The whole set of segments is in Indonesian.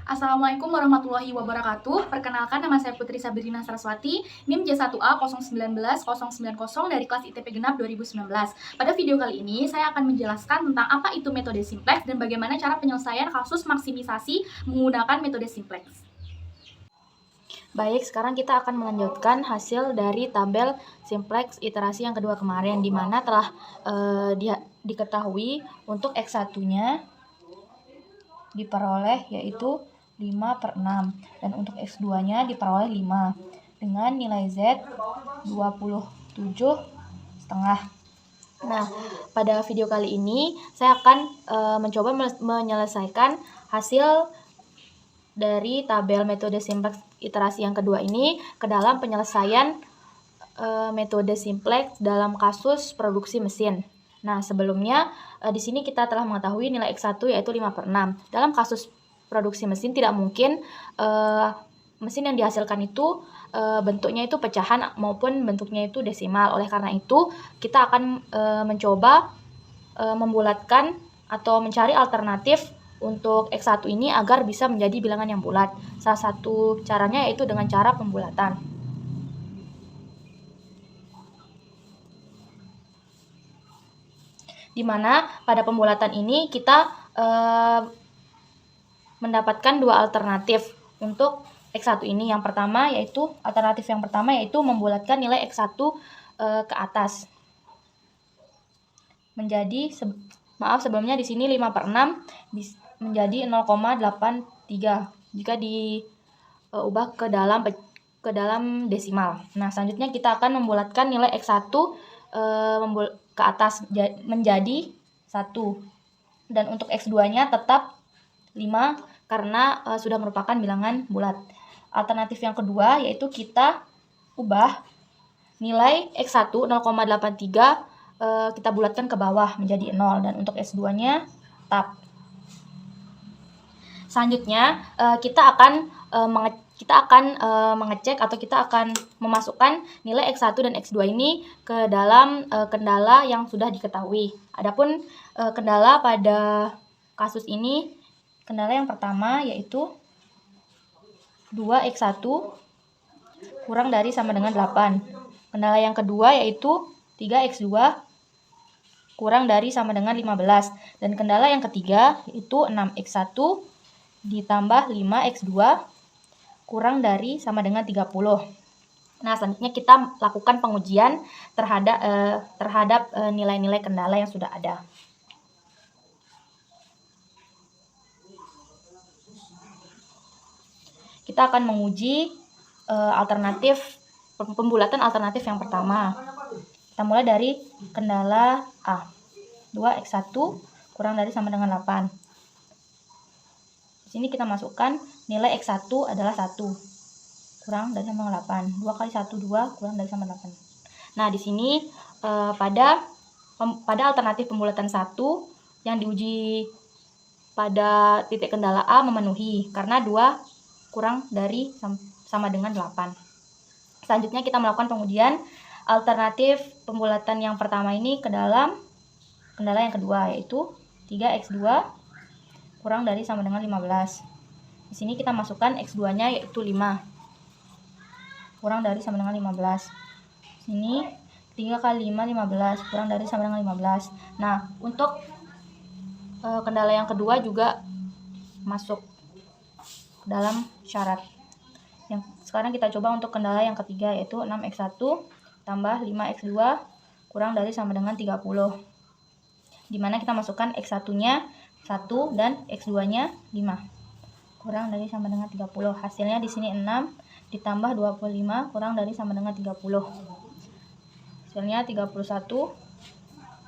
Assalamualaikum warahmatullahi wabarakatuh. Perkenalkan, nama saya Putri Sabrina Saraswati, NIM J1A 019090 dari kelas ITP Genap 2019. Pada video kali ini, saya akan menjelaskan tentang apa itu metode simplex dan bagaimana cara penyelesaian kasus maksimisasi menggunakan metode simplex. Baik, sekarang kita akan melanjutkan hasil dari tabel simplex iterasi yang kedua kemarin, di mana telah diketahui untuk X1-nya diperoleh yaitu 5/6 dan untuk X2-nya diperoleh 5 dengan nilai Z 27,5. Nah, pada video kali ini saya akan mencoba menyelesaikan hasil dari tabel metode simplex iterasi yang kedua ini ke dalam penyelesaian metode simplex dalam kasus produksi mesin. Nah, sebelumnya di sini kita telah mengetahui nilai X1 yaitu 5/6. Dalam kasus produksi mesin tidak mungkin mesin yang dihasilkan itu bentuknya itu pecahan maupun bentuknya itu desimal. Oleh karena itu, kita akan mencoba membulatkan atau mencari alternatif untuk X1 ini agar bisa menjadi bilangan yang bulat. Salah satu caranya yaitu dengan cara pembulatan. Di mana pada pembulatan ini kita mendapatkan dua alternatif untuk X1 ini. Yang pertama yaitu alternatif yang pertama yaitu membulatkan nilai X1 ke atas. Menjadi sebelumnya di sini 5/6 menjadi 0,83 jika diubah ke dalam desimal. Nah, selanjutnya kita akan membulatkan nilai X1 ke atas menjadi 1. Dan untuk X2-nya tetap 5 karena sudah merupakan bilangan bulat. Alternatif yang kedua yaitu kita ubah nilai X1 0,83 kita bulatkan ke bawah menjadi 0 dan untuk X2-nya tetap. Selanjutnya kita akan mengecek atau kita akan memasukkan nilai X1 dan X2 ini ke dalam kendala yang sudah diketahui. Adapun kendala pada kasus ini, kendala yang pertama yaitu 2X1 kurang dari sama dengan 8. Kendala yang kedua yaitu 3X2 kurang dari sama dengan 15. Dan kendala yang ketiga yaitu 6X1 ditambah 5X2 kurang dari sama dengan 30. Nah, selanjutnya kita lakukan pengujian terhadap nilai-nilai kendala yang sudah ada. Kita akan menguji pembulatan alternatif yang pertama. Kita mulai dari kendala A. 2X1 kurang dari sama dengan 8. Di sini kita masukkan nilai X1 adalah 1. Kurang dari sama dengan 8. 2 kali 1, 2 kurang dari sama 8. Nah, di sini pada alternatif pembulatan 1 yang diuji pada titik kendala A memenuhi karena 2 kurang dari sama dengan 8. Selanjutnya kita melakukan pengujian alternatif pembulatan yang pertama ini ke dalam kendala yang kedua yaitu 3X2 kurang dari sama dengan 15. Di sini kita masukkan X2-nya yaitu 5. Kurang dari sama dengan 15. Di sini 3 kali 5, 15. Kurang dari sama dengan 15. Nah, untuk kendala yang kedua juga masuk dalam syarat. Yang sekarang kita coba untuk kendala yang ketiga yaitu 6X1 tambah 5X2 kurang dari sama dengan 30. Dimana kita masukkan X1-nya 1 dan X2-nya 5. Kurang dari sama dengan 30. Hasilnya di sini 6 ditambah 25 kurang dari sama dengan 30. Hasilnya 31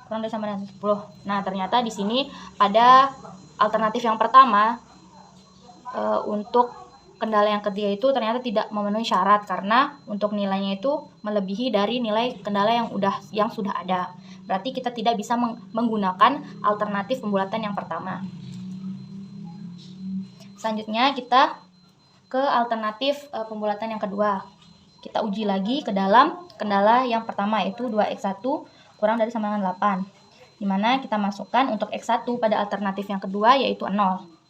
kurang dari sama dengan 10. Nah, ternyata di sini pada alternatif yang pertama untuk kendala yang ketiga itu ternyata tidak memenuhi syarat karena untuk nilainya itu melebihi dari nilai kendala yang sudah ada. Berarti kita tidak bisa menggunakan alternatif pembulatan yang pertama. Selanjutnya kita ke alternatif pembulatan yang kedua. Kita uji lagi ke dalam kendala yang pertama yaitu 2X1 kurang dari sama dengan 8. Dimana kita masukkan untuk X1 pada alternatif yang kedua yaitu 0.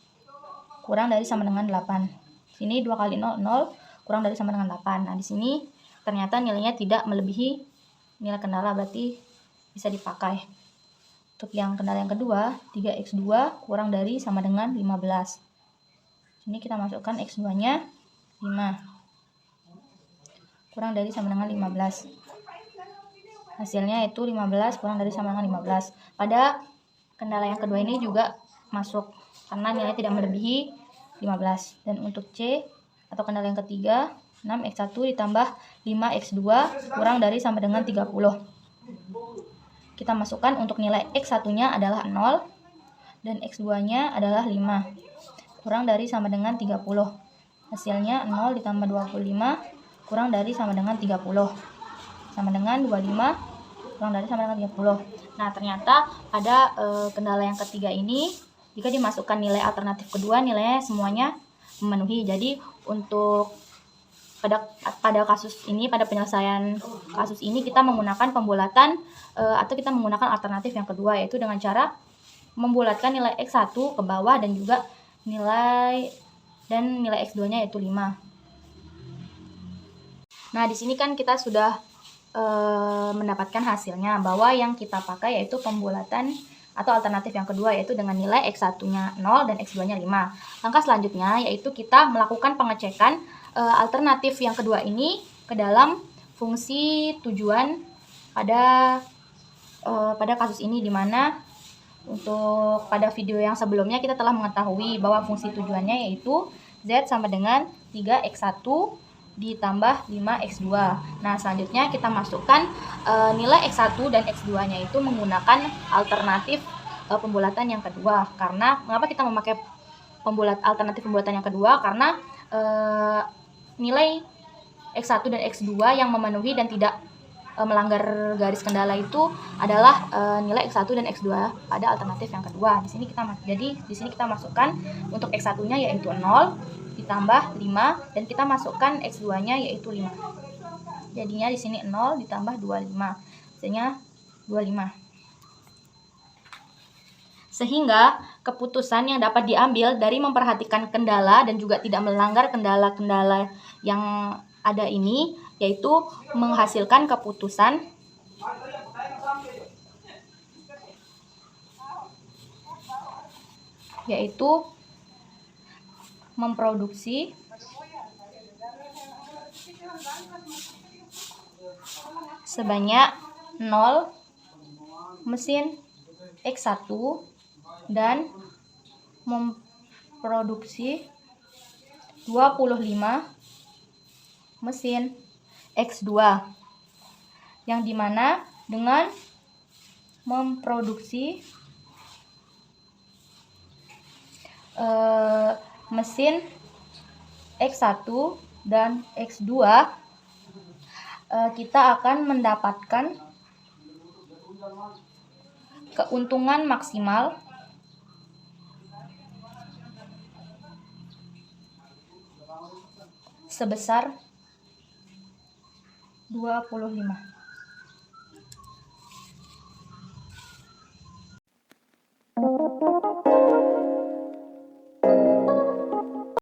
kurang dari sama dengan 8. Sini 2 kali 0, 0 kurang dari sama dengan 8. Nah, di sini ternyata nilainya tidak melebihi nilai kendala, berarti bisa dipakai. Untuk yang kendala yang kedua, 3x2 kurang dari sama dengan 15. Sini kita masukkan x2-nya 5. Kurang dari sama dengan 15. Hasilnya itu 15 kurang dari sama dengan 15. Pada kendala yang kedua ini juga masuk karena nilai tidak melebihi 15. Dan untuk C atau kendala yang ketiga, 6x1 ditambah 5x2 kurang dari sama dengan 30. Kita masukkan untuk nilai x1-nya adalah 0 dan x2-nya adalah 5. Kurang dari sama dengan 30. Hasilnya 0 ditambah 25 kurang dari sama dengan 30. Sama dengan 25 kurang dari sama dengan 30. Nah, ternyata pada kendala yang ketiga ini, jika dimasukkan nilai alternatif kedua, nilainya semuanya memenuhi. Jadi, untuk pada kasus ini, pada penyelesaian kasus ini, kita menggunakan pembulatan atau kita menggunakan alternatif yang kedua, yaitu dengan cara membulatkan nilai x1 ke bawah dan juga nilai x2-nya yaitu 5. Nah, di sini kan kita sudah mendapatkan hasilnya bahwa yang kita pakai yaitu pembulatan atau alternatif yang kedua, yaitu dengan nilai x1-nya 0 dan x2-nya 5. Langkah selanjutnya yaitu kita melakukan pengecekan alternatif yang kedua ini ke dalam fungsi tujuan pada kasus ini, dimana untuk pada video yang sebelumnya kita telah mengetahui bahwa fungsi tujuannya yaitu Z sama dengan 3x1 ditambah 5x2. Nah, selanjutnya kita masukkan nilai x1 dan x2-nya itu menggunakan alternatif pembulatan yang kedua. Karena mengapa kita memakai alternatif pembulatan yang kedua? Karena nilai x1 dan x2 yang memenuhi dan tidak melanggar garis kendala itu adalah nilai x1 dan x2 pada alternatif yang kedua. Di sini kita masukkan untuk x1-nya yaitu 0 ditambah 5 dan kita masukkan x2-nya yaitu 5. Jadinya di sini 0 ditambah 25. Hasilnya 25. Sehingga keputusan yang dapat diambil dari memperhatikan kendala dan juga tidak melanggar kendala-kendala yang ada ini yaitu menghasilkan keputusan yaitu memproduksi sebanyak 0 mesin X1 dan memproduksi 25 mesin X2, yang dimana dengan memproduksi mesin X1 dan X2 kita akan mendapatkan keuntungan maksimal sebesar 25.